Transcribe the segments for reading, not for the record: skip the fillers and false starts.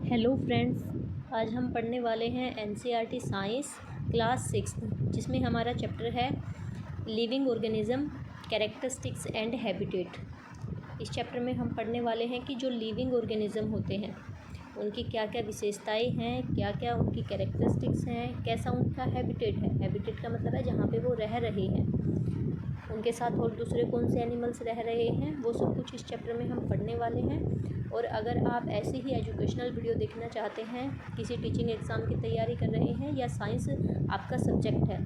Hello friends, आज हम पढ़ने वाले हैं एनसीईआरटी साइंस क्लास 6 जिसमें हमारा चैप्टर है living organism characteristics and habitat. इस चैप्टर में हम पढ़ने वाले हैं कि जो लिविंग ऑर्गेनिज्म होते हैं उनकी क्या क्या विशेषताएं हैं, क्या क्या उनकी कैरेक्टरिस्टिक्स हैं, कैसा उनका हैबिटेट है। हैबिटेट का मतलब है जहाँ पे वो रह रहे हैं, उनके साथ और दूसरे कौन से एनिमल्स रह रहे हैं, वो सब कुछ इस चैप्टर में हम पढ़ने वाले हैं। और अगर आप ऐसे ही एजुकेशनल वीडियो देखना चाहते हैं, किसी टीचिंग एग्ज़ाम की तैयारी कर रहे हैं या साइंस आपका सब्जेक्ट है,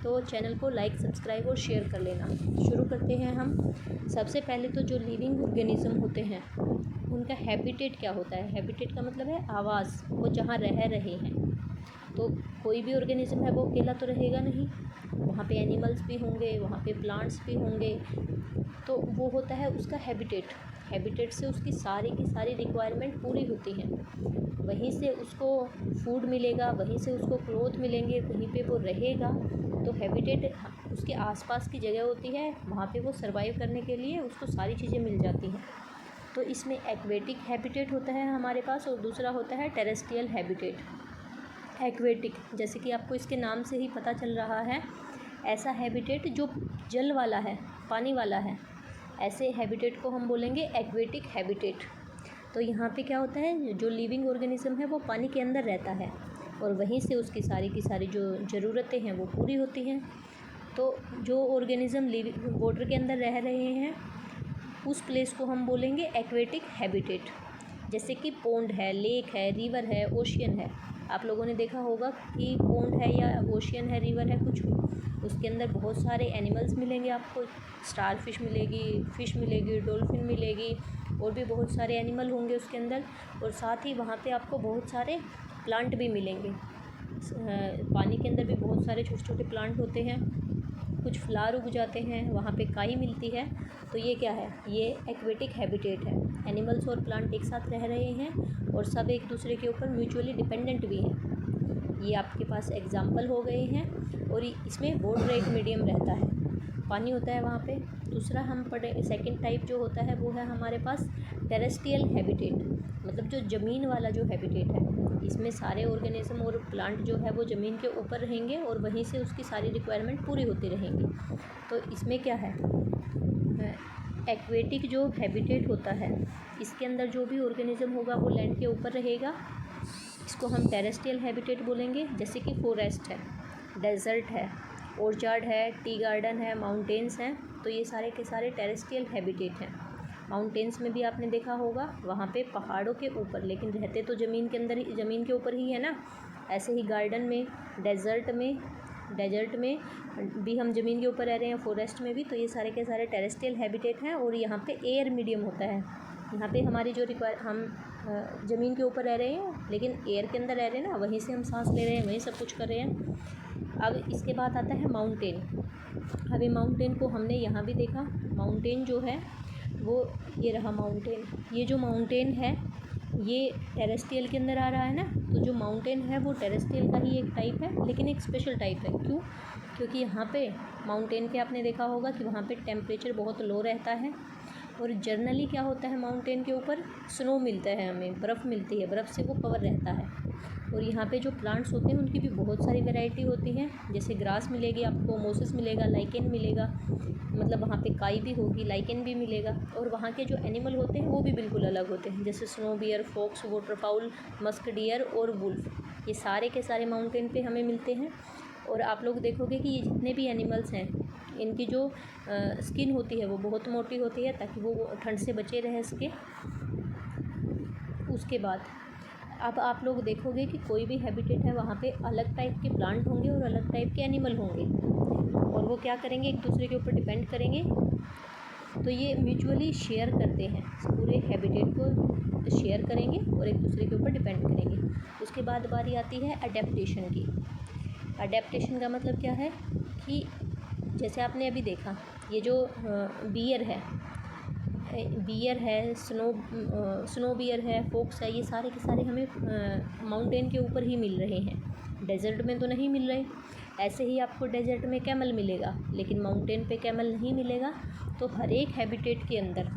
तो चैनल को लाइक, सब्सक्राइब और शेयर कर लेना। शुरू करते हैं हम। सबसे पहले तो जो लिविंग ऑर्गेनिज्म होते हैं उनका हैबिटेट क्या होता है। हैबिटेट का मतलब है आवास, वो जहाँ रह रहे हैं। तो कोई भी ऑर्गेनिज्म है वो अकेला तो रहेगा नहीं, वहाँ पे एनिमल्स भी होंगे, वहाँ पे प्लांट्स भी होंगे। तो वो होता है उसका हैबिटेट। हैबिटेट से उसकी सारी की सारी रिक्वायरमेंट पूरी होती हैं, वहीं से उसको फूड मिलेगा, वहीं से उसको क्लोथ मिलेंगे, वहीं पे वो रहेगा। तो हैबिटेट उसके आसपास की जगह होती है, वहाँ पे वो सर्वाइव करने के लिए उसको सारी चीज़ें मिल जाती हैं। तो इसमें एक्वेटिक हैबिटेट होता है हमारे पास, और दूसरा होता है टेरेस्ट्रियल हैबिटेट। एक्वेटिक जैसे कि आपको इसके नाम से ही पता चल रहा है, ऐसा हैबिटेट जो जल वाला है, पानी वाला है, ऐसे हैबिटेट को हम बोलेंगे एक्वेटिक हैबिटेट। तो यहाँ पे क्या होता है, जो लिविंग ऑर्गेनिज्म है वो पानी के अंदर रहता है और वहीं से उसकी सारी की सारी जो ज़रूरतें हैं वो पूरी होती हैं। तो जो ऑर्गेनिज्म लिविंग वाटर के अंदर रह रहे हैं उस प्लेस को हम बोलेंगे एक्वेटिक हैबिटेट। जैसे कि पोंड है, लेक है, रिवर है, ओशियन है। आप लोगों ने देखा होगा कि पोंड है या ओशियन है, रिवर है, कुछ भी, उसके अंदर बहुत सारे एनिमल्स मिलेंगे आपको। स्टार फिश मिलेगी, फ़िश मिलेगी, डॉल्फिन मिलेगी, और भी बहुत सारे एनिमल होंगे उसके अंदर। और साथ ही वहाँ पे आपको बहुत सारे प्लांट भी मिलेंगे। पानी के अंदर भी बहुत सारे छोटे छोटे प्लांट होते हैं, कुछ फ्लावर उग जाते हैं, वहाँ पे काई मिलती है। तो ये क्या है, ये एक्वेटिक हैबिटेट है। एनिमल्स और प्लांट एक साथ रह रहे हैं और सब एक दूसरे के ऊपर म्यूचुअली डिपेंडेंट भी हैं। ये आपके पास एग्जाम्पल हो गए हैं। और इसमें वाटर एक मीडियम रहता है, पानी होता है वहाँ पे। दूसरा हम पढ़े, सेकंड टाइप जो होता है वो है हमारे पास टेरेस्ट्रियल हैबिटेट, मतलब जो ज़मीन वाला जो हैबिटेट है। इसमें सारे ऑर्गेनिज्म और प्लांट जो है वो ज़मीन के ऊपर रहेंगे और वहीं से उसकी सारी रिक्वायरमेंट पूरी होती रहेंगी। तो इसमें क्या है, एक्वेटिक जो हैबिटेट होता है इसके अंदर जो भी ऑर्गेनिज्म होगा वो लैंड के ऊपर रहेगा, इसको हम टेरेस्ट्रियल हैबिटेट बोलेंगे। जैसे कि फॉरेस्ट है, डेजर्ट है, ऑर्चार्ड है, टी गार्डन है, माउंटेन्स हैं। तो ये सारे के सारे टेरेस्ट्रियल हैबिटेट हैं। माउंटेन्स में भी आपने देखा होगा, वहाँ पे पहाड़ों के ऊपर, लेकिन रहते तो ज़मीन के अंदर ही, ज़मीन के ऊपर ही है ना। ऐसे ही गार्डन में, डेजर्ट में भी हम ज़मीन के ऊपर रह रहे हैं, फॉरेस्ट में भी। तो ये सारे के सारे टेरेस्ट्रियल हैबिटेट हैं। और यहाँ पे एयर मीडियम होता है, यहाँ पे हमारी जो हम ज़मीन के ऊपर रह रहे हैं लेकिन एयर के अंदर रह रहे हैं ना, वहीं से हम सांस ले रहे हैं, वहीं सब कुछ कर रहे हैं। अब इसके बाद आता है माउंटेन। अभी माउंटेन को हमने यहाँ भी देखा, माउंटेन जो है वो ये रहा माउंटेन। ये जो माउंटेन है ये टेरेस्ट्रियल के अंदर आ रहा है ना। तो जो माउंटेन है वो टेरेस्ट्रियल का ही एक टाइप है, लेकिन एक स्पेशल टाइप है। क्यों? क्योंकि यहाँ पे माउंटेन पे आपने देखा होगा कि वहाँ पे टेम्परेचर बहुत लो रहता है। और जनरली क्या होता है, माउंटेन के ऊपर स्नो मिलता है, हमें बर्फ़ मिलती है, बर्फ़ से वो कवर रहता है। और यहाँ पे जो प्लांट्स होते हैं उनकी भी बहुत सारी वैरायटी होती हैं। जैसे ग्रास मिलेगी आपको, मोसेस मिलेगा, लाइकेन मिलेगा, मतलब वहाँ पे काई भी होगी, लाइकेन भी मिलेगा। और वहाँ के जो एनिमल होते हैं वो भी बिल्कुल अलग होते हैं, जैसे snow bear, fox, waterfowl, musk deer और वुल्फ। ये सारे के सारे माउंटेन पे हमें मिलते हैं। और आप लोग देखोगे कि ये जितने भी एनिमल्स हैं इनकी जो स्किन होती है वो बहुत मोटी होती है, ताकि वो ठंड से बचे रह सके। उसके बाद अब आप लोग देखोगे कि कोई भी हैबिटेट है वहाँ पे अलग टाइप के प्लांट होंगे और अलग टाइप के एनिमल होंगे, और वो क्या करेंगे, एक दूसरे के ऊपर डिपेंड करेंगे। तो ये म्यूचुअली शेयर करते हैं, पूरे हैबिटेट को शेयर करेंगे और एक दूसरे के ऊपर डिपेंड करेंगे। उसके बाद बारी आती है अडेप्टेशन की। अडेप्टेशन का मतलब क्या है कि जैसे आपने अभी देखा, ये जो बियर है, स्नो बियर है, फोक्स है, ये सारे के सारे हमें माउंटेन के ऊपर ही मिल रहे हैं, डेजर्ट में तो नहीं मिल रहे। ऐसे ही आपको डेजर्ट में कैमल मिलेगा लेकिन माउंटेन पे कैमल नहीं मिलेगा। तो हर एक हैबिटेट के अंदर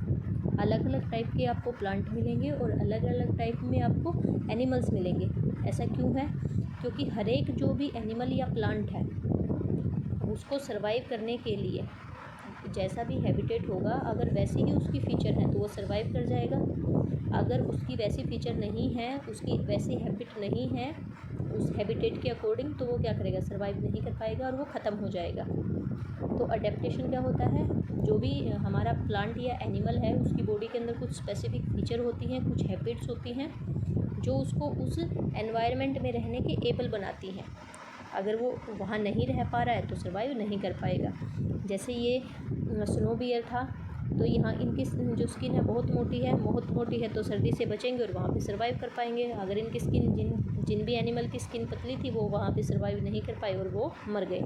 अलग अलग टाइप के आपको प्लांट मिलेंगे और अलग अलग टाइप में आपको एनिमल्स मिलेंगे। ऐसा क्यों है? क्योंकि हर एक जो भी एनिमल या प्लांट है उसको सरवाइव करने के लिए जैसा भी हैबिटेट होगा, अगर वैसे ही उसकी फ़ीचर है तो वो सरवाइव कर जाएगा। अगर उसकी वैसी फ़ीचर नहीं है, उसकी वैसी हैबिट नहीं है उस हैबिटेट के अकॉर्डिंग, तो वो क्या करेगा? सरवाइव नहीं कर पाएगा और वो ख़त्म हो जाएगा। तो अडेप्टेशन क्या होता है? जो भी हमारा प्लांट या एनिमल है उसकी बॉडी के अंदर कुछ स्पेसिफिक फीचर होती हैं, कुछ हैबिट्स होती हैं जो उसको उस एनवायरनमेंट में रहने के एबल बनाती हैं। अगर वो वहाँ नहीं रह पा रहा है तो सर्वाइव नहीं कर पाएगा। जैसे ये स्नो बियर था, तो यहाँ इनकी जो स्किन है बहुत मोटी है तो सर्दी से बचेंगे और वहाँ पे सर्वाइव कर पाएंगे। अगर इनकी स्किन जिन भी एनिमल की स्किन पतली थी वो वहाँ पे सर्वाइव नहीं कर पाए और वो मर गए।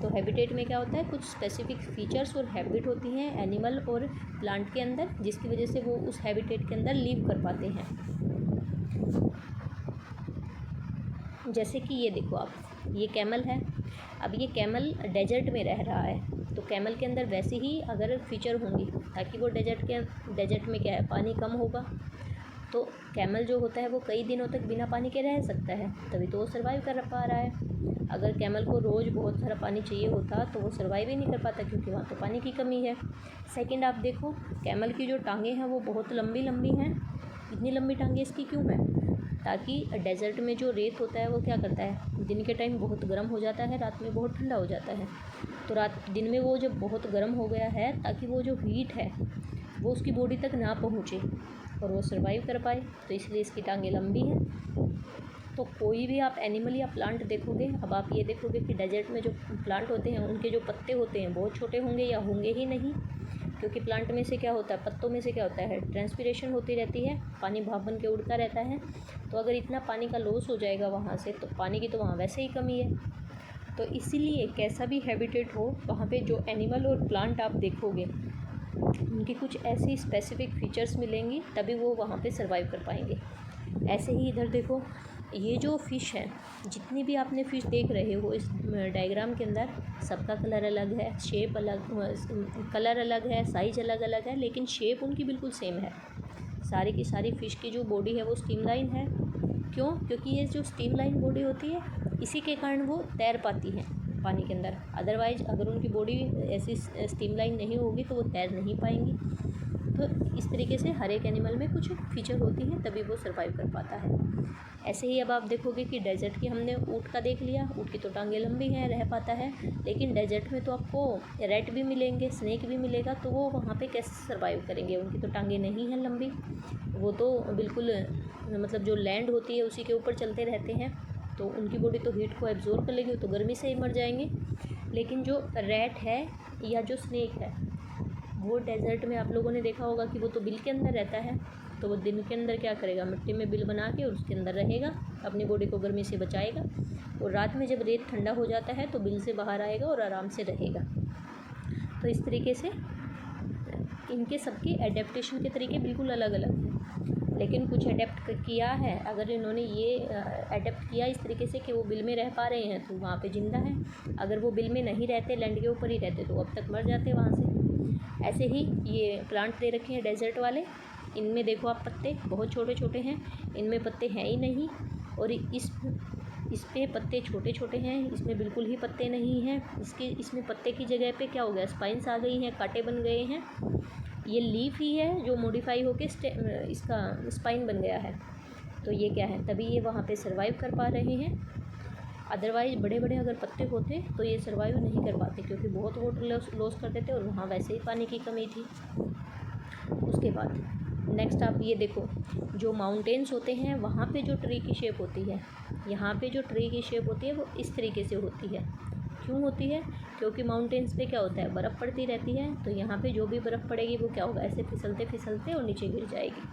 तो हैबिटेट में क्या होता है? कुछ स्पेसिफिक फीचर्स और हैबिट होती हैं एनिमल और प्लांट के अंदर, जिसकी वजह से वो उस हैबिटेट के अंदर लीव कर पाते हैं। जैसे कि ये देखो आप, ये कैमल है। अब ये कैमल डेजर्ट में रह रहा है, तो कैमल के अंदर वैसे ही अगर फीचर होंगी ताकि वो डेजर्ट में क्या है? पानी कम होगा, तो कैमल जो होता है वो कई दिनों तक बिना पानी के रह सकता है, तभी तो वो सर्वाइव कर पा रहा है। अगर कैमल को रोज़ बहुत सारा पानी चाहिए होता तो वो सर्वाइव ही नहीं कर पाता, क्योंकि वहाँ तो पानी की कमी है। सेकंड, आप देखो कैमल की जो टांगें हैं वो बहुत लंबी लंबी हैं। इतनी लंबी टांगें इसकी क्यों है? ताकि डेजर्ट में जो रेत होता है वो क्या करता है? दिन के टाइम बहुत गर्म हो जाता है, रात में बहुत ठंडा हो जाता है। तो दिन में वो जब बहुत गर्म हो गया है, ताकि वो जो हीट है वो उसकी बॉडी तक ना पहुँचे और वो सर्वाइव कर पाए, तो इसलिए इसकी टांगें लंबी हैं। तो कोई भी आप एनिमल या प्लांट देखोगे, अब आप ये देखोगे कि डेजर्ट में जो प्लांट होते हैं उनके जो पत्ते होते हैं बहुत छोटे होंगे या होंगे ही नहीं, क्योंकि प्लांट में से क्या होता है? पत्तों में से क्या होता है? ट्रांसपिरेशन होती रहती है, पानी भाप बन के उड़ता रहता है। तो अगर इतना पानी का लॉस हो जाएगा वहाँ से, तो पानी की तो वहाँ वैसे ही कमी है। तो इसीलिए कैसा भी हैबिटेट हो, वहाँ पे जो एनिमल और प्लांट आप देखोगे उनकी कुछ ऐसी स्पेसिफिक फीचर्स मिलेंगी, तभी वो वहाँ पे सर्वाइव कर पाएंगे। ऐसे ही इधर देखो, ये जो फ़िश है, जितनी भी आपने फ़िश देख रहे हो इस डायग्राम के अंदर, सबका कलर अलग है, शेप अलग, कलर अलग है, साइज़ अलग अलग है, लेकिन शेप उनकी बिल्कुल सेम है। सारी की सारी फ़िश की जो बॉडी है वो स्ट्रीमलाइन है। क्यों? क्योंकि ये जो स्ट्रीमलाइन बॉडी होती है इसी के कारण वो तैर पाती हैं पानी के अंदर। अदरवाइज़ अगर उनकी बॉडी ऐसी स्ट्रीमलाइन नहीं होगी तो वो तैर नहीं पाएंगी। तो इस तरीके से हर एक एनिमल में कुछ फीचर होती हैं, तभी वो सर्वाइव कर पाता है। ऐसे ही अब आप देखोगे कि डेजर्ट की हमने ऊँट का देख लिया, ऊँट की तो टांगें लंबी हैं, रह पाता है, लेकिन डेजर्ट में तो आपको रैट भी मिलेंगे, स्नेक भी मिलेगा, तो वो वहाँ पे कैसे सर्वाइव करेंगे? उनकी तो टांगें नहीं हैं लंबी, वो तो बिल्कुल मतलब जो लैंड होती है उसी के ऊपर चलते रहते हैं, तो उनकी बॉडी तो हीट को एब्जॉर्ब कर लेगी, वो तो गर्मी से ही मर जाएंगे। लेकिन जो रैट है या जो स्नेक है वो डेजर्ट में आप लोगों ने देखा होगा कि वो तो बिल के अंदर रहता है, तो वो दिन के अंदर क्या करेगा? मिट्टी में बिल बना के उसके अंदर रहेगा, अपनी बॉडी को गर्मी से बचाएगा, और रात में जब रेत ठंडा हो जाता है तो बिल से बाहर आएगा और आराम से रहेगा। तो इस तरीके से इनके सबके एडेप्टेशन के तरीके बिल्कुल अलग अलग हैं, लेकिन कुछ एडेप्ट किया है। अगर इन्होंने ये एडेप्ट किया इस तरीके से कि वो बिल में रह पा रहे हैं तो वहाँ पे ज़िंदा है, अगर वो बिल में नहीं रहते, लैंड के ऊपर ही रहते, तो अब तक मर जाते वहाँ से। ऐसे ही ये प्लांट दे रखे हैं डेजर्ट वाले, इनमें देखो आप पत्ते बहुत छोटे छोटे हैं, इनमें पत्ते हैं ही नहीं, और इस पे पत्ते छोटे छोटे हैं, इसमें बिल्कुल ही पत्ते नहीं हैं। इसमें पत्ते की जगह पे क्या हो गया? स्पाइंस आ गई हैं, कांटे बन गए हैं। ये लीफ ही है जो मॉडिफाई होके इसका स्पाइन बन गया है, तो ये क्या है? तभी ये वहाँ पे सर्वाइव कर पा रहे हैं। अदरवाइज़ बड़े बड़े अगर पत्ते होते तो ये सर्वाइव नहीं कर पाते, क्योंकि बहुत वाटर लॉस कर देते और वहाँ वैसे ही पानी की कमी थी। उसके बाद नेक्स्ट आप ये देखो, जो माउंटेन्स होते हैं वहाँ पे जो ट्री की शेप होती है, यहाँ पे जो ट्री की शेप होती है वो इस तरीके से होती है। क्यों होती है? क्योंकि माउंटेन्स पे क्या होता है? बर्फ़ पड़ती रहती है, तो यहाँ पे जो भी बर्फ़ पड़ेगी वो क्या होगा? ऐसे फिसलते फिसलते और नीचे गिर जाएगी।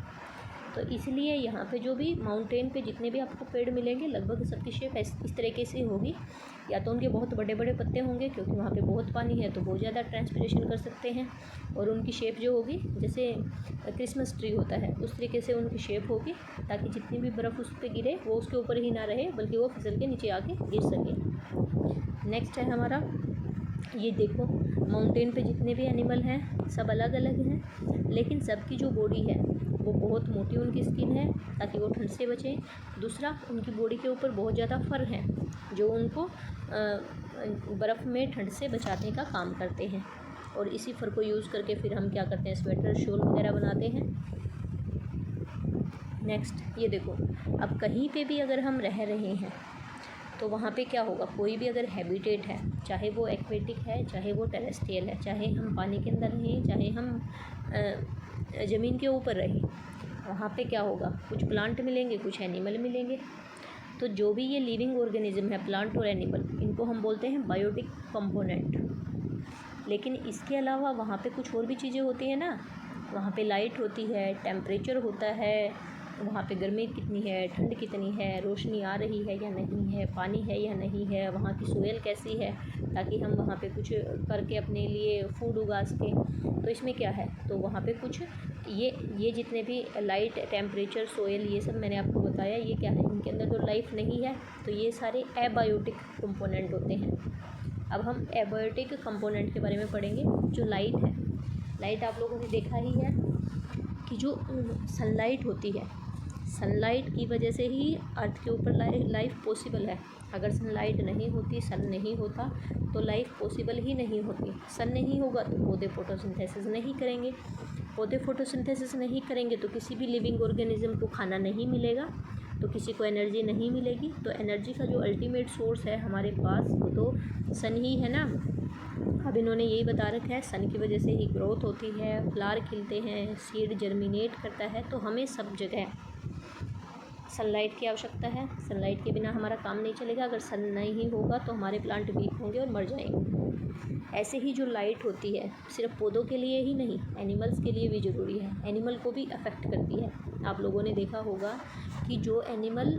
तो इसलिए यहाँ पे जो भी माउंटेन पे जितने भी आपको पेड़ मिलेंगे लगभग सबकी शेप इस तरीके से होगी। या तो उनके बहुत बड़े बड़े पत्ते होंगे, क्योंकि वहाँ पे बहुत पानी है तो बहुत ज़्यादा ट्रांसपिरेशन कर सकते हैं, और उनकी शेप जो होगी जैसे क्रिसमस ट्री होता है उस तरीके से उनकी शेप होगी, ताकि जितनी भी बर्फ़ उस पर गिरे वो उसके ऊपर ही ना रहे, बल्कि वो फिसल के नीचे आके गिर सके। नेक्स्ट है हमारा ये देखो माउंटेन पे जितने भी एनिमल हैं सब अलग अलग हैं, लेकिन सबकी जो बॉडी है वो बहुत मोटी उनकी स्किन है ताकि वो ठंड से बचें। दूसरा, उनकी बॉडी के ऊपर बहुत ज़्यादा फर हैं जो उनको बर्फ़ में ठंड से बचाने का काम करते हैं, और इसी फर को यूज़ करके फिर हम क्या करते हैं, स्वेटर शॉल वगैरह बनाते हैं। नेक्स्ट ये देखो, अब कहीं पे भी अगर हम रह रहे हैं तो वहाँ पे क्या होगा, कोई भी अगर हैबिटेट है, चाहे वो एक्वेटिक है चाहे वो टेरेस्ट्रियल है, चाहे हम पानी के अंदर रहें चाहे हम ज़मीन के ऊपर रहें, वहाँ पे क्या होगा, कुछ प्लांट मिलेंगे कुछ एनिमल मिलेंगे। तो जो भी ये लिविंग ऑर्गेनिज्म है, प्लांट और एनिमल, इनको हम बोलते हैं बायोटिक कंपोनेंट। लेकिन इसके अलावा वहाँ पे कुछ और भी चीज़ें होती हैं ना, वहाँ पे लाइट होती है, टेम्परेचर होता है, वहाँ पे गर्मी कितनी है, ठंड कितनी है, रोशनी आ रही है या नहीं है, पानी है या नहीं है, वहाँ की सोयल कैसी है, ताकि हम वहाँ पे कुछ करके अपने लिए फूड उगा सकें। तो इसमें क्या है, तो वहाँ पे कुछ ये जितने भी लाइट, टेम्परेचर, सोयल, ये सब मैंने आपको बताया, ये क्या है, इनके अंदर तो लाइफ नहीं है, तो ये सारे एबायोटिक कंपोनेंट होते हैं। अब हम एबायोटिक कंपोनेंट के बारे में पढ़ेंगे। जो लाइट है, लाइट आप लोगों ने देखा ही है कि जो सनलाइट होती है, सनलाइट की वजह से ही अर्थ के ऊपर लाइफ पॉसिबल है। अगर सनलाइट नहीं होती, सन नहीं होता, तो लाइफ पॉसिबल ही नहीं होती। सन नहीं होगा तो पौधे फोटोसिंथेसिस नहीं करेंगे, पौधे फोटोसिंथेसिस नहीं करेंगे तो किसी भी लिविंग ऑर्गेनिज्म को खाना नहीं मिलेगा, तो किसी को एनर्जी नहीं मिलेगी। तो एनर्जी का जो अल्टीमेट सोर्स है हमारे पास वो तो सन ही है ना। अब इन्होंने यही बता रखा है, सन की वजह से ही ग्रोथ होती है, फ्लावर खिलते हैं, सीड जर्मिनेट करता है। तो हमें सब जगह सनलाइट की आवश्यकता है, सनलाइट के बिना हमारा काम नहीं चलेगा। अगर सन नहीं होगा तो हमारे प्लांट वीक होंगे और मर जाएंगे। ऐसे ही जो लाइट होती है सिर्फ पौधों के लिए ही नहीं, एनिमल्स के लिए भी ज़रूरी है, एनिमल को भी अफेक्ट करती है। आप लोगों ने देखा होगा कि जो एनिमल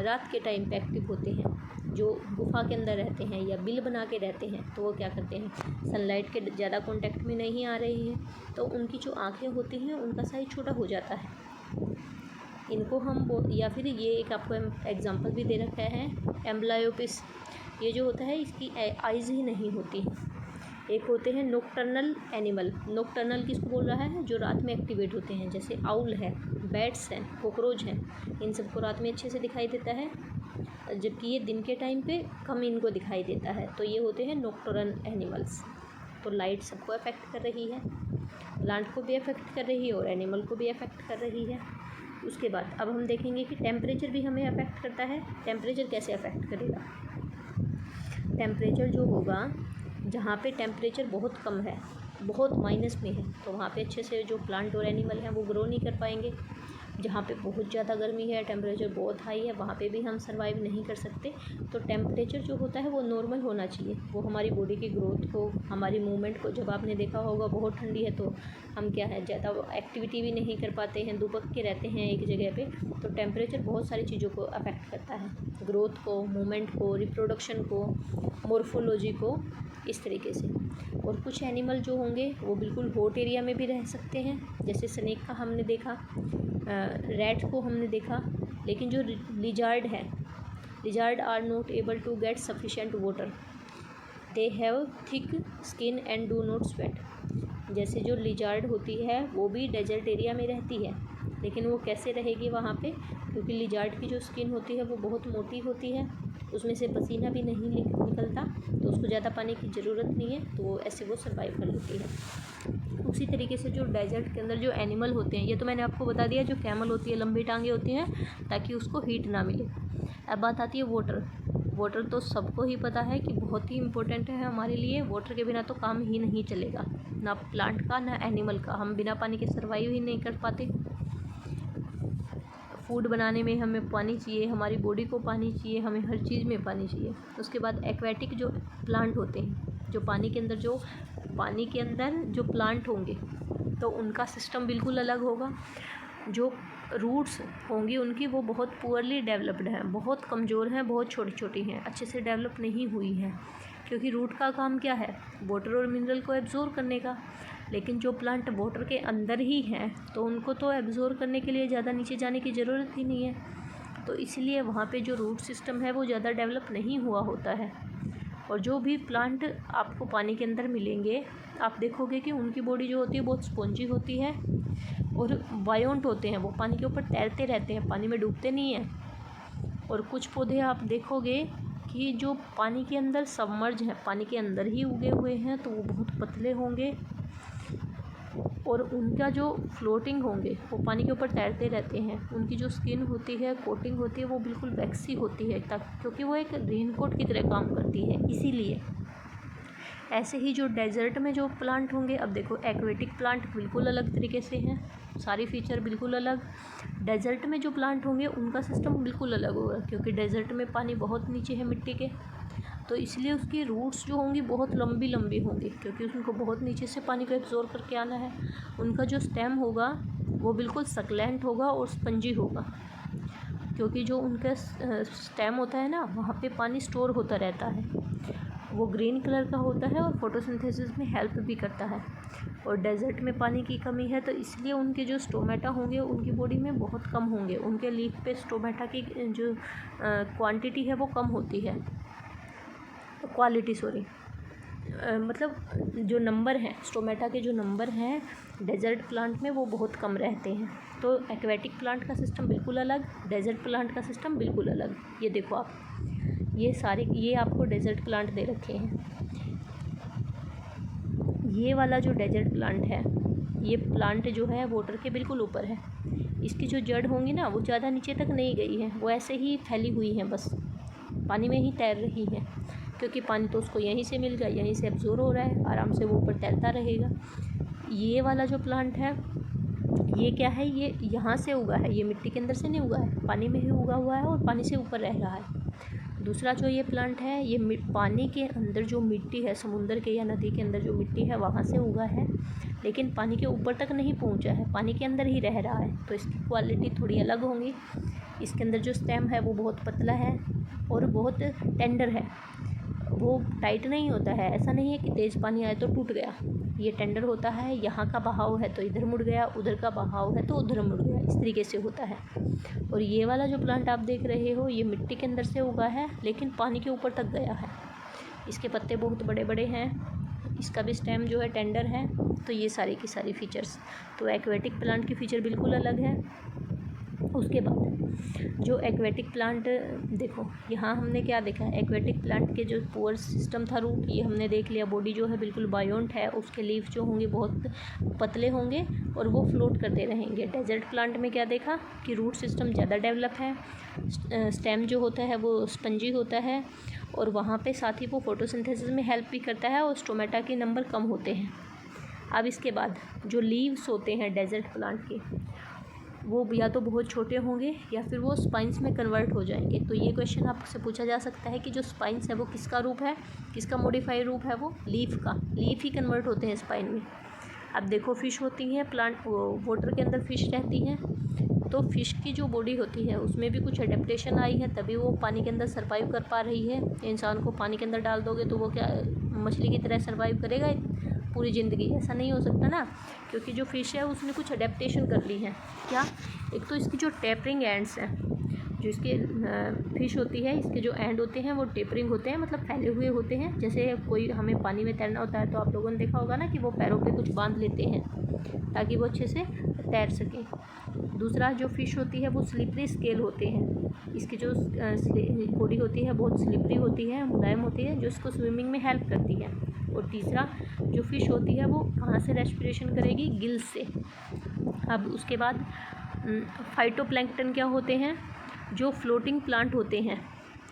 रात के टाइम पे एक्टिव होते हैं, जो गुफा के अंदर रहते हैं या बिल बना के रहते हैं, तो वो क्या करते हैं, सनलाइट के ज़्यादा कांटेक्ट में नहीं आ रही हैं, तो उनकी जो आँखें होती हैं उनका साइज छोटा हो जाता है। इनको हम या फिर ये एक आपको एग्जांपल भी दे रखा है, एम्ब्लायोपिस। ये जो होता है इसकी आइज़ ही नहीं होती। एक होते हैं नोक्टर्नल एनिमल। नोक्टर्नल किसको बोल रहा है, जो रात में एक्टिवेट होते हैं, जैसे आउल है, बैट्स हैं, कॉकरोच हैं, इन सबको रात में अच्छे से दिखाई देता है, जबकि ये दिन के टाइम पे कम इनको दिखाई देता है। तो ये होते हैं नोक्टर्नल एनिमल्स। तो लाइट सबको अफेक्ट कर रही है, प्लांट को भी अफेक्ट कर रही है और एनिमल को भी अफेक्ट कर रही है। उसके बाद अब हम देखेंगे कि टेम्परेचर भी हमें अफेक्ट करता है। टेम्परेचर कैसे अफेक्ट करेगा, टेम्परेचर जो होगा, जहाँ पे टेम्परेचर बहुत कम है, बहुत माइनस में है, तो वहाँ पे अच्छे से जो प्लांट और एनिमल हैं वो ग्रो नहीं कर पाएंगे। जहाँ पे बहुत ज़्यादा गर्मी है, टेम्परेचर बहुत हाई है, वहाँ पे भी हम सर्वाइव नहीं कर सकते। तो टेम्परेचर जो होता है वो नॉर्मल होना चाहिए, वो हमारी बॉडी की ग्रोथ को, हमारी मूवमेंट को, जब आपने देखा होगा बहुत ठंडी है तो हम क्या है, ज़्यादा एक्टिविटी भी नहीं कर पाते हैं, दुबक के रहते हैं एक जगह पे। तो टेम्परेचर बहुत सारी चीज़ों को अफेक्ट करता है, ग्रोथ को, मूवमेंट को, रिप्रोडक्शन को, मॉर्फोलॉजी को, इस तरीके से। और कुछ एनिमल जो होंगे वो बिल्कुल हॉट एरिया में भी रह सकते हैं, जैसे स्नेक का हमने देखा, रैट को हमने देखा। लेकिन जो लिजार्ड है, lizard are not able to get sufficient water, they have thick skin and do not sweat. जैसे जो लिजार्ड होती है वो भी डेजर्ट एरिया में रहती है, लेकिन वो कैसे रहेगी वहाँ पे, क्योंकि लिजार्ड की जो स्किन होती है वो बहुत मोटी होती है, उसमें से पसीना भी नहीं निकलता, तो उसको ज़्यादा पानी की ज़रूरत नहीं है, तो वो ऐसे वो सर्वाइव कर लेती है। उसी तरीके से जो डेजर्ट के अंदर जो एनिमल होते हैं, ये तो मैंने आपको बता दिया, जो कैमल होती है लंबी टांगे होती हैं ताकि उसको हीट ना मिले। अब बात आती है वाटर। वाटर तो सबको ही पता है कि बहुत ही इम्पोर्टेंट है हमारे लिए, वाटर के बिना तो काम ही नहीं चलेगा, ना प्लांट का ना एनिमल का, हम बिना पानी के सर्वाइव ही नहीं कर पाते। फूड बनाने में हमें पानी चाहिए, हमारी बॉडी को पानी चाहिए, हमें हर चीज़ में पानी चाहिए। उसके बाद एक्वेटिक जो प्लांट होते हैं, जो पानी के अंदर जो प्लांट होंगे तो उनका सिस्टम बिल्कुल अलग होगा। जो रूट्स होंगी उनकी वो बहुत पुअरली डेवलप्ड हैं, बहुत कमज़ोर हैं, बहुत छोटी छोटी हैं, अच्छे से डेवलप नहीं हुई हैं, क्योंकि रूट का काम क्या है, वाटर और मिनरल को एब्जॉर्ब करने का। लेकिन जो प्लांट वाटर के अंदर ही हैं तो उनको तो एब्जॉर्ब करने के लिए ज़्यादा नीचे जाने की ज़रूरत ही नहीं है, तो इसलिए वहाँ पे जो रूट सिस्टम है वो ज़्यादा डेवलप नहीं हुआ होता है। और जो भी प्लांट आपको पानी के अंदर मिलेंगे आप देखोगे कि उनकी बॉडी जो होती है बहुत स्पॉन्जी होती है और बायोंट होते हैं, वो पानी के ऊपर तैरते रहते हैं, पानी में डूबते नहीं हैं। और कुछ पौधे आप देखोगे कि जो पानी के अंदर सबमर्ज हैं, पानी के अंदर ही उगे हुए हैं, तो वो बहुत पतले होंगे और उनका जो फ्लोटिंग होंगे वो पानी के ऊपर तैरते रहते हैं। उनकी जो स्किन होती है, कोटिंग होती है, वो बिल्कुल वैक्सी होती है, क्योंकि वो एक रेनकोट की तरह काम करती है इसीलिए। ऐसे ही जो डेजर्ट में जो प्लांट होंगे, अब देखो एक्वेटिक प्लांट बिल्कुल अलग तरीके से हैं, सारी फीचर बिल्कुल अलग। डेजर्ट में जो प्लांट होंगे उनका सिस्टम बिल्कुल अलग होगा, क्योंकि डेजर्ट में पानी बहुत नीचे है मिट्टी के, तो इसलिए उसकी रूट्स जो होंगी बहुत लंबी लंबी होंगी, क्योंकि उनको बहुत नीचे से पानी को एब्जॉर्ब करके आना है। उनका जो स्टेम होगा वो बिल्कुल सक्लेंट होगा और स्पंजी होगा, क्योंकि जो उनका स्टेम होता है ना, वहाँ पे पानी स्टोर होता रहता है, वो ग्रीन कलर का होता है और फोटोसिंथेसिस में हेल्प भी करता है। और डेजर्ट में पानी की कमी है, तो इसलिए उनके जो स्टोमेटा होंगे उनकी बॉडी में बहुत कम होंगे, उनके लीफ पे स्टोमेटा की जो क्वांटिटी है वो कम होती है, क्वालिटी सॉरी, मतलब जो नंबर हैं स्टोमेटा के, जो नंबर हैं डेजर्ट प्लांट में वो बहुत कम रहते हैं। तो एक्वेटिक प्लांट का सिस्टम बिल्कुल अलग, डेजर्ट प्लांट का सिस्टम बिल्कुल अलग। ये देखो आप, ये आपको डेजर्ट प्लांट दे रखे हैं। ये वाला जो डेजर्ट प्लांट है, ये प्लांट जो है वाटर के बिल्कुल ऊपर है, इसकी जो जड़ होंगी ना वो ज़्यादा नीचे तक नहीं गई है, वो ऐसे ही फैली हुई हैं, बस पानी में ही तैर रही हैं, क्योंकि पानी तो उसको यहीं से मिल गया, यहीं से एब्जॉर्ब हो रहा है, आराम से वो ऊपर तैरता रहेगा। ये वाला जो प्लांट है ये क्या है, ये यहाँ से उगा है, ये मिट्टी के अंदर से नहीं उगा है, पानी में ही उगा हुआ है और पानी से ऊपर रह रहा है। दूसरा जो ये प्लांट है, ये पानी के अंदर जो मिट्टी है, समुंदर के या नदी के अंदर जो मिट्टी है वहाँ से उगा है, लेकिन पानी के ऊपर तक नहीं पहुँचा है, पानी के अंदर ही रह रहा है, तो इसकी क्वालिटी थोड़ी अलग होंगी। इसके अंदर जो स्टेम है वो बहुत पतला है और बहुत टेंडर है, वो टाइट नहीं होता है, ऐसा नहीं है कि तेज़ पानी आए तो टूट गया, ये टेंडर होता है। यहाँ का बहाव है तो इधर मुड़ गया, उधर का बहाव है तो उधर मुड़ गया, इस तरीके से होता है। और ये वाला जो प्लांट आप देख रहे हो, ये मिट्टी के अंदर से उगा है लेकिन पानी के ऊपर तक गया है, इसके पत्ते बहुत बड़े बड़े हैं, इसका भी स्टेम जो है टेंडर है। तो ये सारी की सारी फीचर्स, तो एक्वेटिक प्लांट की फ़ीचर बिल्कुल अलग है। उसके बाद जो एक्वेटिक प्लांट, देखो यहाँ हमने क्या देखा, एक्वेटिक प्लांट के जो पोअर सिस्टम था, रूट, ये हमने देख लिया। बॉडी जो है बिल्कुल बायोंट है, उसके लीफ जो होंगे बहुत पतले होंगे और वो फ्लोट करते रहेंगे। डेजर्ट प्लांट में क्या देखा कि रूट सिस्टम ज़्यादा डेवलप है, स्टेम जो होता है वो स्पंजी होता है और वहाँ पे साथ ही वो फोटोसिंथेसिस में हेल्प भी करता है और स्टोमेटा के नंबर कम होते हैं। अब इसके बाद जो लीव्स होते हैं डेजर्ट प्लांट के, वो या तो बहुत छोटे होंगे या फिर वो स्पाइंस में कन्वर्ट हो जाएंगे। तो ये क्वेश्चन आपसे पूछा जा सकता है कि जो स्पाइंस है वो किसका रूप है, किसका मॉडिफाइड रूप है, वो लीफ का, लीफ ही कन्वर्ट होते हैं स्पाइन में। अब देखो फिश होती है, प्लांट वाटर के अंदर फिश रहती हैं, तो फिश की जो बॉडी होती है उसमें भी कुछ एडेप्टेशन आई है, तभी वो पानी के अंदर सर्वाइव कर पा रही है। इंसान को पानी के अंदर डाल दोगे तो वो क्या मछली की तरह सर्वाइव करेगा पूरी ज़िंदगी? ऐसा नहीं हो सकता ना, क्योंकि जो फ़िश है उसने कुछ अडेप्टेशन कर ली है। क्या? एक तो इसकी जो टेपरिंग एंड्स हैं, जो इसके फ़िश होती है, इसके जो एंड होते हैं वो टेपरिंग होते हैं, मतलब फैले हुए होते हैं। जैसे कोई हमें पानी में तैरना होता है तो आप लोगों ने देखा होगा ना कि वो पैरों पे कुछ बांध लेते हैं ताकि वो अच्छे से तैर सकें। दूसरा जो फ़िश होती है वो स्लिपरी स्केल होते हैं, इसकी जो बॉडी होती है बहुत स्लिपरी होती है, मुलायम होती है, जो इसको स्विमिंग में हेल्प करती है। और तीसरा जो फ़िश होती है वो कहाँ से रेस्पिरेशन करेगी? गिल्स से। अब उसके बाद फाइटोप्लैंक्टन क्या होते हैं? जो फ्लोटिंग प्लांट होते हैं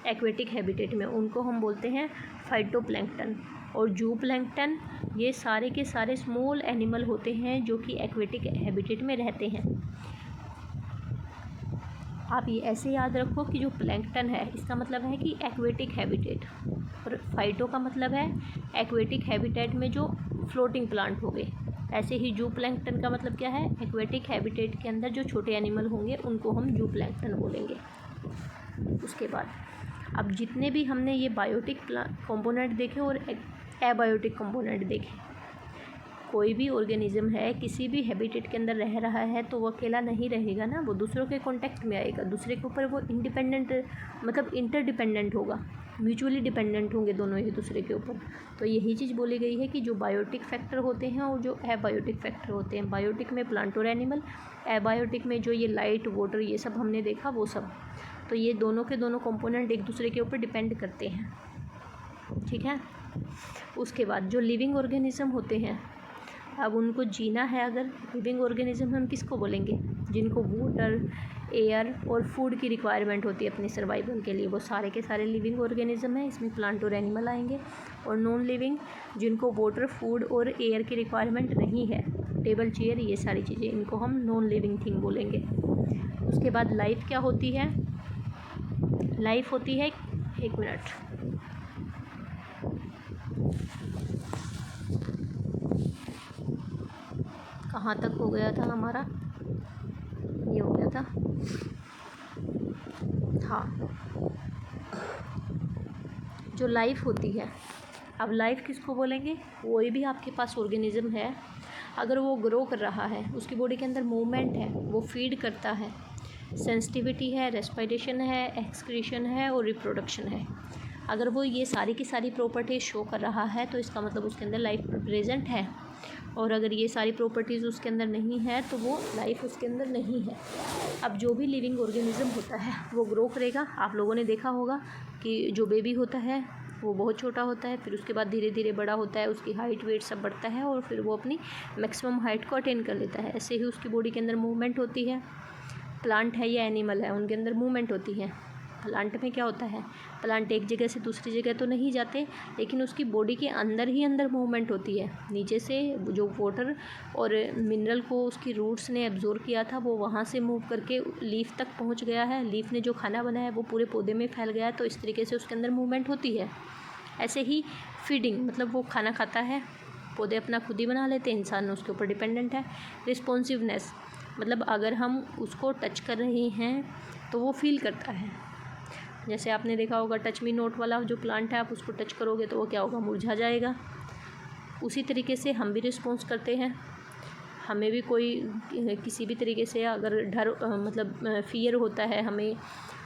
एक्वेटिक हैबिटेट में, उनको हम बोलते हैं फाइटोप्लैंक्टन। और जूप्लैंक्टन, ये सारे के सारे स्मॉल एनिमल होते हैं जो कि एक्वेटिक हैबिटेट में रहते हैं। आप ये ऐसे याद रखो कि जो प्लैंक्टन है इसका मतलब है कि एक्वेटिक हैबिटेट, और फाइटो का मतलब है एक्वेटिक हैबिटेट में जो फ्लोटिंग प्लांट हो गए। ऐसे ही जूप्लैंक्टन का मतलब क्या है? एक्वेटिक हैबिटेट के अंदर जो छोटे एनिमल होंगे उनको हम जूप्लैंक्टन बोलेंगे। उसके बाद अब जितने भी हमने ये बायोटिक कंपोनेंट देखे और एबायोटिक कंपोनेंट देखे, कोई भी ऑर्गेनिज्म है किसी भी हैबिटेट के अंदर रह रहा है तो वो अकेला नहीं रहेगा ना, वो दूसरों के कांटेक्ट में आएगा, दूसरे के ऊपर वो इंडिपेंडेंट मतलब इंटरडिपेंडेंट होगा, म्यूचुअली डिपेंडेंट होंगे दोनों एक दूसरे के ऊपर। तो यही चीज़ बोली गई है कि जो बायोटिक फैक्टर होते हैं और जो एबायोटिक फैक्टर होते हैं, बायोटिक में प्लांट और एनिमल, एबायोटिक में जो ये लाइट वाटर ये सब हमने देखा वो सब, तो ये दोनों के दोनों कंपोनेंट एक दूसरे के ऊपर डिपेंड करते हैं, ठीक है। उसके बाद जो लिविंग ऑर्गेनिज्म होते हैं, अब उनको जीना है, अगर लिविंग ऑर्गेनिज्म हम किसको बोलेंगे, जिनको वाटर, एयर और फूड की रिक्वायरमेंट होती है अपने सर्वाइवल के लिए, वो सारे के सारे लिविंग ऑर्गेनिज्म हैं, इसमें प्लांट और एनिमल आएंगे। और नॉन लिविंग, जिनको वाटर, फूड और एयर की रिक्वायरमेंट नहीं है, टेबल, चेयर, ये सारी चीज़ें, इनको हम नॉन लिविंग थिंग बोलेंगे। उसके बाद लाइफ क्या होती है, लाइफ होती है, एक मिनट, कहाँ तक हो गया था हमारा, ये हो गया था, हाँ, जो लाइफ होती है, अब लाइफ किसको बोलेंगे, कोई भी आपके पास ऑर्गेनिज्म है, अगर वो ग्रो कर रहा है, उसकी बॉडी के अंदर मूवमेंट है, वो फीड करता है, सेंसिटिविटी है, रेस्पिरेशन है, एक्सक्रीशन है और रिप्रोडक्शन है, अगर वो ये सारी की सारी प्रॉपर्टीज़ शो कर रहा है तो इसका मतलब उसके अंदर लाइफ प्रेजेंट है। और अगर ये सारी प्रॉपर्टीज़ उसके अंदर नहीं है तो वो लाइफ उसके अंदर नहीं है। अब जो भी लिविंग ऑर्गेनिज्म होता है वो ग्रो करेगा। आप लोगों ने देखा होगा कि जो बेबी होता है वो बहुत छोटा होता है, फिर उसके बाद धीरे धीरे बड़ा होता है, उसकी हाइट वेट सब बढ़ता है और फिर वो अपनी मैक्सिमम हाइट को अटेन कर लेता है। ऐसे ही उसकी बॉडी के अंदर मूवमेंट होती है। प्लांट है या एनिमल है, उनके अंदर मूवमेंट होती है। प्लांट में क्या होता है, प्लांट एक जगह से दूसरी जगह तो नहीं जाते, लेकिन उसकी बॉडी के अंदर ही अंदर मूवमेंट होती है। नीचे से जो वाटर और मिनरल को उसकी रूट्स ने एब्जॉर्ब किया था वो वहाँ से मूव करके लीफ तक पहुँच गया है। लीफ ने जो खाना बनाया है वो पूरे पौधे में फैल गया है, तो इस तरीके से उसके अंदर मूवमेंट होती है। ऐसे ही फीडिंग, मतलब वो खाना खाता है, पौधे अपना खुद ही बना लेते हैं, इंसान उसके ऊपर डिपेंडेंट है। रिस्पॉन्सिवनेस, मतलब अगर हम उसको टच कर रहे हैं तो वो फील करता है। जैसे आपने देखा होगा टच मी नोट वाला जो प्लांट है, आप उसको टच करोगे तो वो क्या होगा, मुरझा जाएगा। उसी तरीके से हम भी रिस्पॉन्स करते हैं। हमें भी कोई किसी भी तरीके से अगर डर मतलब फियर होता है, हमें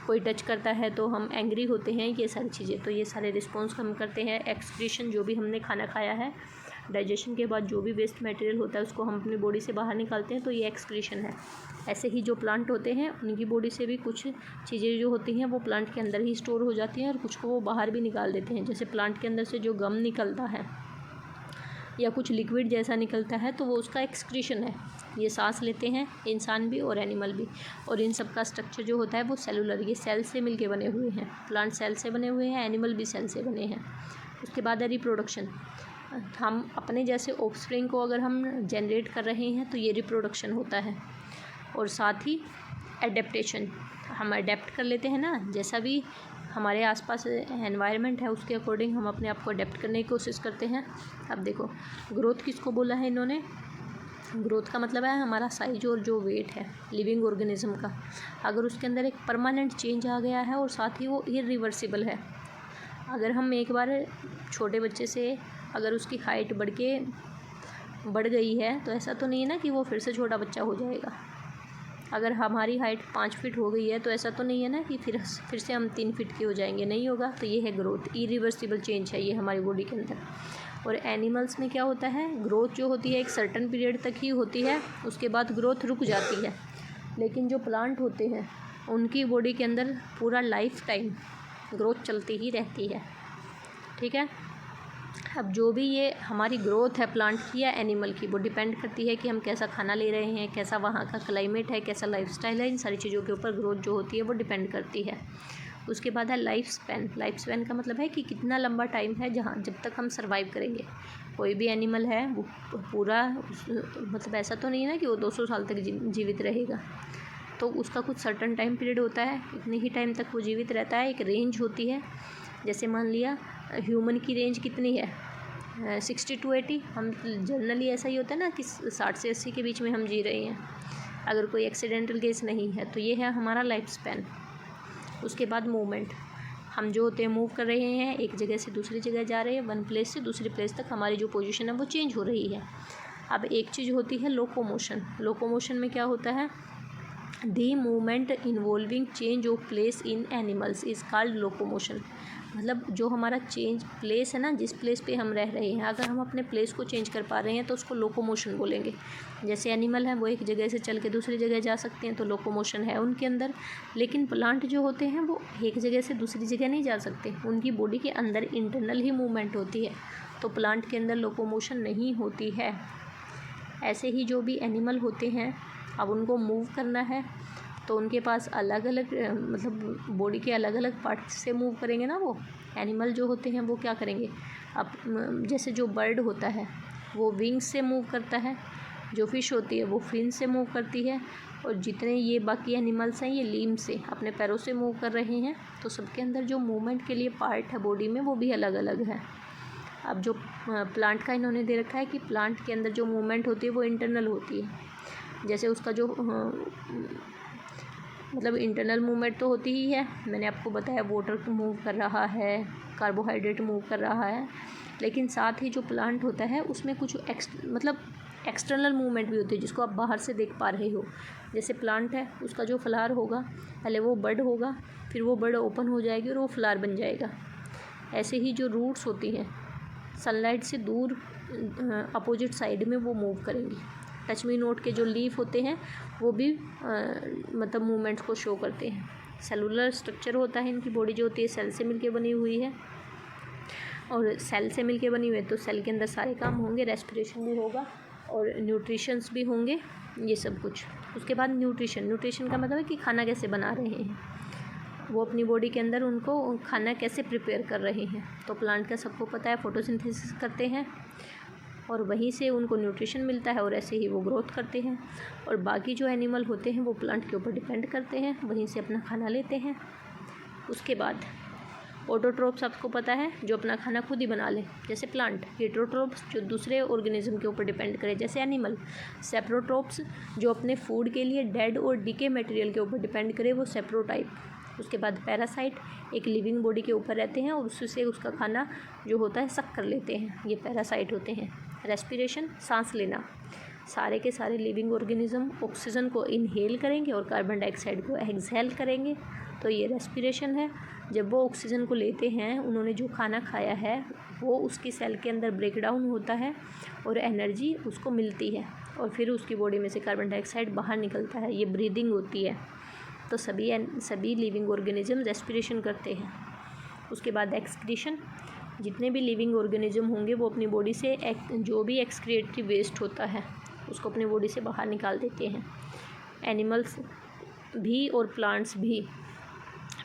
कोई टच करता है तो हम एंग्री होते हैं, ये सारी चीज़ें, तो ये सारे रिस्पॉन्स हम करते हैं। एक्सक्रीशन, जो भी हमने खाना खाया है, डाइजेशन के बाद जो भी वेस्ट मटेरियल होता है उसको हम अपनी बॉडी से बाहर निकालते हैं, तो ये एक्सक्रीशन है। ऐसे ही जो प्लांट होते हैं उनकी बॉडी से भी कुछ चीज़ें जो होती हैं वो प्लांट के अंदर ही स्टोर हो जाती हैं और कुछ को वो बाहर भी निकाल देते हैं। जैसे प्लांट के अंदर से जो गम निकलता है या कुछ लिक्विड जैसा निकलता है तो वो उसका एक्सक्रीशन है। ये सांस लेते हैं इंसान भी और एनिमल भी, और इन सब का स्ट्रक्चर जो होता है वो सेलुलर, ये सेल से मिलके बने हुए हैं। प्लांट सेल से बने हुए हैं, एनिमल भी सेल से बने हैं। उसके बाद है रिप्रोडक्शन। हम अपने जैसे ऑफस्प्रिंग को अगर हम जनरेट कर रहे हैं तो ये रिप्रोडक्शन होता है। और साथ ही एडेप्टेशन, हम अडेप्ट कर लेते हैं ना, जैसा भी हमारे आसपास एनवायरनमेंट है उसके अकॉर्डिंग हम अपने आप को अडेप्ट करने की कोशिश करते हैं। अब देखो ग्रोथ किसको बोला है इन्होंने, ग्रोथ का मतलब है हमारा साइज और जो वेट है लिविंग ऑर्गेनिज्म का, अगर उसके अंदर एक परमानेंट चेंज आ गया है और साथ ही वो इरिवर्सिबल है। अगर हम एक बार छोटे बच्चे से अगर उसकी हाइट बढ़ गई है तो ऐसा तो नहीं है ना कि वो फिर से छोटा बच्चा हो जाएगा। अगर हमारी हाइट 5 फीट हो गई है तो ऐसा तो नहीं है ना कि फिर से हम 3 फीट के हो जाएंगे, नहीं होगा। तो ये है ग्रोथ, इरिवर्सिबल चेंज है ये हमारी बॉडी के अंदर। और एनिमल्स में क्या होता है, ग्रोथ जो होती है एक सर्टेन पीरियड तक ही होती है, उसके बाद ग्रोथ रुक जाती है। लेकिन जो प्लांट होते हैं उनकी बॉडी के अंदर पूरा लाइफ टाइम ग्रोथ चलती ही रहती है, ठीक है। अब जो भी ये हमारी ग्रोथ है प्लांट की या एनिमल की, वो डिपेंड करती है कि हम कैसा खाना ले रहे हैं, कैसा वहाँ का क्लाइमेट है, कैसा लाइफस्टाइल है, इन सारी चीज़ों के ऊपर ग्रोथ जो होती है वो डिपेंड करती है। उसके बाद है लाइफ स्पैन। लाइफ स्पैन का मतलब है कि कितना लंबा टाइम है जहाँ जब तक हम सर्वाइव करेंगे। कोई भी एनिमल है वो पूरा मतलब ऐसा तो नहीं है ना कि वो 200 साल तक जीवित रहेगा, तो उसका कुछ सर्टन टाइम पीरियड होता है, इतने ही टाइम तक वो जीवित रहता है। एक रेंज होती है, जैसे मान लिया ह्यूमन की रेंज कितनी है 60 to 80, हम जनरली ऐसा ही होता है ना कि 60 से 80 के बीच में हम जी रहे हैं, अगर कोई एक्सीडेंटल केस नहीं है तो ये है हमारा लाइफ स्पैन। उसके बाद मूवमेंट, हम जो होते हैं मूव कर रहे हैं, एक जगह से दूसरी जगह जा रहे हैं, वन प्लेस से दूसरी प्लेस तक हमारी जो पोजीशन है वो चेंज हो रही है। अब एक चीज़ होती है लोकोमोशन। लोकोमोशन में क्या होता है, the movement involving change of place in animals is called locomotion. मतलब जो हमारा चेंज प्लेस है ना, जिस प्लेस पे हम रह रहे हैं, अगर हम अपने प्लेस को चेंज कर पा रहे हैं तो उसको लोकोमोशन बोलेंगे। जैसे एनिमल है वो एक जगह से चल के दूसरी जगह जा सकते हैं तो लोकोमोशन है उनके अंदर। लेकिन प्लांट जो होते हैं वो एक जगह से दूसरी जगह नहीं जा सकते, उनकी बॉडी के अंदर इंटरनल ही मूवमेंट होती है, तो प्लांट के अंदर लोकोमोशन नहीं होती है। ऐसे ही जो भी एनिमल होते हैं, अब उनको मूव करना है तो उनके पास अलग अलग मतलब बॉडी के अलग अलग पार्ट से मूव करेंगे ना। वो एनिमल जो होते हैं वो क्या करेंगे, अब जैसे जो बर्ड होता है वो विंग्स से मूव करता है, जो फिश होती है वो फिन से मूव करती है, और जितने ये बाकी एनिमल्स हैं ये लीम से अपने पैरों से मूव कर रहे हैं। तो सबके अंदर जो मूवमेंट के लिए पार्ट है बॉडी में वो भी अलग अलग है। अब जो प्लांट का इन्होंने दे रखा है कि प्लांट के अंदर जो मूवमेंट होती है वो इंटरनल होती है। जैसे उसका जो मतलब इंटरनल मूवमेंट तो होती ही है, मैंने आपको बताया वाटर मूव कर रहा है, कार्बोहाइड्रेट मूव कर रहा है, लेकिन साथ ही जो प्लांट होता है उसमें कुछ मतलब एक्सटर्नल मूवमेंट भी होती है जिसको आप बाहर से देख पा रहे हो। जैसे प्लांट है उसका जो फ्लावर होगा, पहले वो बड होगा, फिर वो बड ओपन हो जाएगी और वो फ्लावर बन जाएगा। ऐसे ही जो रूट्स होती हैं सनलाइट से दूर अपोजिट साइड में वो मूव करेंगी। टच मी नोट के जो लीफ होते हैं वो भी मतलब मूवमेंट्स को शो करते हैं। सेलुलर स्ट्रक्चर होता है इनकी बॉडी जो होती है सेल से मिलके बनी हुई है, और सेल से मिलके बनी हुई है तो सेल के अंदर सारे काम होंगे, रेस्पिरेशन भी होगा और न्यूट्रिशंस भी होंगे, ये सब कुछ। उसके बाद न्यूट्रिशन का मतलब है कि खाना कैसे बना रहे हैं वो अपनी बॉडी के अंदर, उनको खाना कैसे प्रिपेयर कर रहे हैं। तो प्लांट का सबको पता है फोटोसिंथेसिस करते हैं और वहीं से उनको न्यूट्रिशन मिलता है और ऐसे ही वो ग्रोथ करते हैं। और बाकी जो एनिमल होते हैं वो प्लांट के ऊपर डिपेंड करते हैं, वहीं से अपना खाना लेते हैं। उसके बाद ऑटोट्रोप्स आपको पता है जो अपना खाना खुद ही बना ले, जैसे प्लांट। हेटरोट्रोप्स जो दूसरे ऑर्गेनिज्म के ऊपर डिपेंड करे, जैसे एनिमल। सेप्रोट्रोप्स जो अपने फूड के लिए डेड और डीके मटेरियल के ऊपर डिपेंड करे, वो सेप्रोटाइप। उसके बाद पैरासाइट एक लिविंग बॉडी के ऊपर रहते हैं और उससे उसका खाना जो होता है सक कर लेते हैं, ये पैरासाइट होते हैं। रेस्पिरेशन सांस लेना, सारे के सारे लिविंग ऑर्गेनिज्म ऑक्सीजन को इनहेल करेंगे और कार्बन डाइऑक्साइड को एक्सहेल करेंगे, तो ये रेस्पिरेशन है। जब वो ऑक्सीजन को लेते हैं, उन्होंने जो खाना खाया है वो उसकी सेल के अंदर ब्रेक डाउन होता है और एनर्जी उसको मिलती है और फिर उसकी बॉडी में से कार्बन डाइऑक्साइड बाहर निकलता है, ये ब्रीदिंग होती है। तो सभी लिविंग ऑर्गेनिज्म रेस्पिरेशन करते हैं। उसके बाद एक्सक्रीशन, जितने भी लिविंग ऑर्गेनिज्म होंगे वो अपनी बॉडी से जो भी एक्सक्रिएटरी वेस्ट होता है उसको अपनी बॉडी से बाहर निकाल देते हैं। एनिमल्स भी और प्लांट्स भी।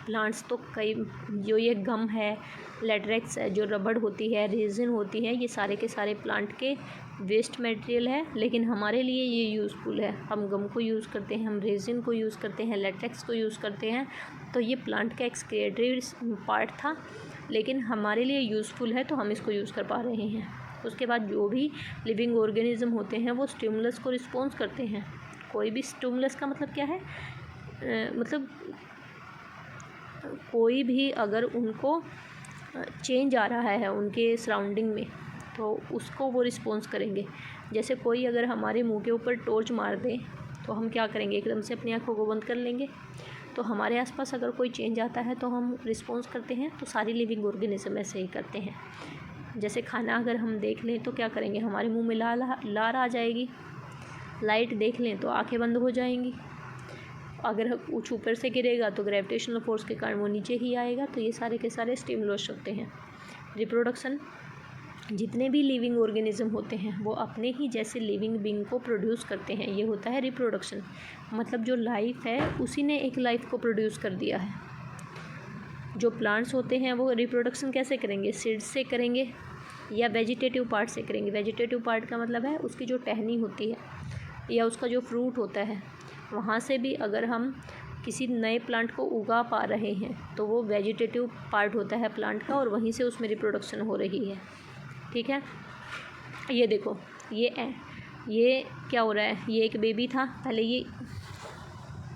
प्लांट्स तो कई, जो ये गम है, लेटेक्स है, जो रबड़ होती है, रेजिन होती है, ये सारे के सारे प्लांट के वेस्ट मटेरियल है, लेकिन हमारे लिए ये यूज़फुल है। हम गम को यूज़ करते हैं, हम रेजिन को यूज़ करते हैं, लेटेक्स को यूज़ करते हैं, तो ये प्लांट का एक्सक्रिएटरी पार्ट था, लेकिन हमारे लिए यूज़फुल है तो हम इसको यूज़ कर पा रहे हैं। उसके बाद जो भी लिविंग ऑर्गेनिज्म होते हैं वो स्टिमुलस को रिस्पॉन्स करते हैं। कोई भी स्टिमुलस का मतलब क्या है, मतलब कोई भी अगर उनको चेंज आ रहा है उनके सराउंडिंग में तो उसको वो रिस्पॉन्स करेंगे। जैसे कोई अगर हमारे मुंह के ऊपर टॉर्च मार दे तो हम क्या करेंगे, एकदम से अपनी आँखों को बंद कर लेंगे। तो हमारे आसपास अगर कोई चेंज आता है तो हम रिस्पॉन्स करते हैं, तो सारी लिविंग ऑर्गेनिज्म ऐसे ही करते हैं। जैसे खाना अगर हम देख लें तो क्या करेंगे, हमारे मुंह में लार आ जाएगी। लाइट देख लें तो आंखें बंद हो जाएंगी। अगर कुछ ऊपर से गिरेगा तो ग्रेविटेशनल फोर्स के कारण वो नीचे ही आएगा। तो ये सारे के सारे स्टिमुलस होते हैं। रिप्रोडक्शन, जितने भी लिविंग ऑर्गेनिज्म होते हैं वो अपने ही जैसे लिविंग बीइंग को प्रोड्यूस करते हैं, ये होता है रिप्रोडक्शन। मतलब जो लाइफ है उसी ने एक लाइफ को प्रोड्यूस कर दिया है। जो प्लांट्स होते हैं वो रिप्रोडक्शन कैसे करेंगे, सीड्स से करेंगे या वेजिटेटिव पार्ट से करेंगे। वेजिटेटिव पार्ट का मतलब है उसकी जो टहनी होती है या उसका जो फ्रूट होता है, वहाँ से भी अगर हम किसी नए प्लांट को उगा पा रहे हैं तो वो वेजिटेटिव पार्ट होता है प्लांट का, और वहीं से उसमें रिप्रोडक्शन हो रही है। ठीक है, ये देखो, ये क्या हो रहा है, ये एक बेबी था, पहले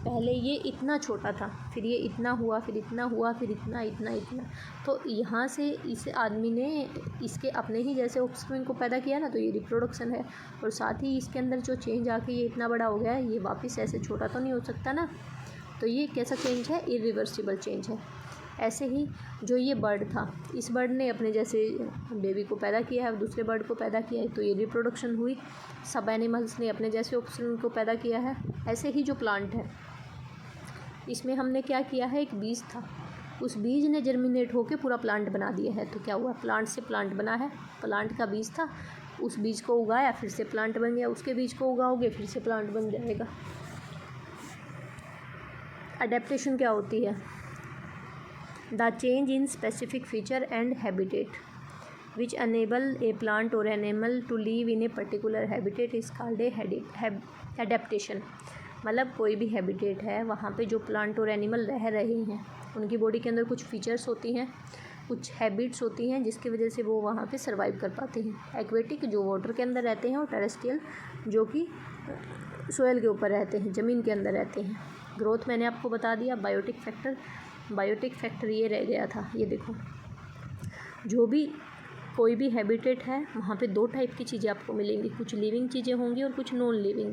पहले ये इतना छोटा था, फिर ये इतना हुआ, फिर इतना हुआ, फिर इतना इतना इतना। तो यहाँ से इस आदमी ने इसके अपने ही जैसे ऑफस्प्रिंग को पैदा किया ना, तो ये रिप्रोडक्शन है। और साथ ही इसके अंदर जो चेंज आके ये इतना बड़ा हो गया है, ये वापस ऐसे छोटा तो नहीं हो सकता ना। तो ये कैसा चेंज है? इरिवर्सिबल चेंज है। ऐसे ही जो ये बर्ड था, इस बर्ड ने अपने जैसे बेबी को पैदा किया है, दूसरे बर्ड को पैदा किया है, तो ये रिप्रोडक्शन हुई। सब एनिमल्स ने अपने जैसे ऑफस्प्रिंग को पैदा किया है। ऐसे ही जो प्लांट है, इसमें हमने क्या किया है, एक बीज था, उस बीज ने जर्मिनेट होकर पूरा प्लांट बना दिया है। तो क्या हुआ? प्लांट से प्लांट बना है। प्लांट का बीज था, उस बीज को उगाया, फिर से प्लांट बन गया। उसके बीज को उगाओगे, फिर से प्लांट बन जाएगा। अडेप्टेशन क्या होती है? The change in specific feature and habitat which enable a plant और animal to live in a particular habitat is called a adaptation. मतलब कोई भी हैबिटेट है, वहाँ पे जो प्लांट और एनिमल रह रहे हैं, उनकी बॉडी के अंदर कुछ फीचर्स होती हैं, कुछ हैबिट्स होती हैं, जिसकी वजह से वो वहाँ पे सर्वाइव कर पाते हैं। एक्वेटिक जो वाटर के अंदर रहते हैं, और टेरेस्ट्रियल जो कि सोयल के ऊपर रहते हैं, ज़मीन के अंदर रहते हैं। ग्रोथ मैंने आपको बता दिया। बायोटिक फैक्टर ये रह गया था। ये देखो, जो भी कोई भी हैबिटेट है, वहाँ पे 2 टाइप की चीज़ें आपको मिलेंगी, कुछ लिविंग चीज़ें होंगी और कुछ नॉन लिविंग।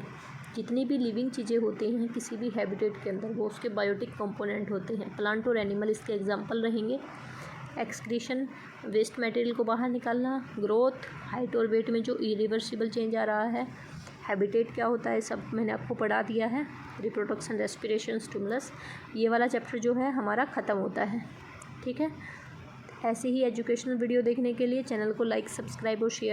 जितनी भी लिविंग चीज़ें होती हैं किसी भी हैबिटेट के अंदर, वो उसके बायोटिक कंपोनेंट होते हैं। प्लांट और एनिमल इसके एग्जांपल रहेंगे। एक्सक्रीशन, वेस्ट मटेरियल को बाहर निकालना। ग्रोथ, हाइट और वेट में जो इरिवर्सिबल चेंज आ रहा है। हैबिटेट क्या होता है, सब मैंने आपको पढ़ा दिया है। रिप्रोडक्शन, रेस्पिरेशन, स्टिमुलस, ये वाला चैप्टर जो है हमारा ख़त्म होता है। ठीक है। ऐसे ही एजुकेशनल वीडियो देखने के लिए चैनल को लाइक, सब्सक्राइब और शेयर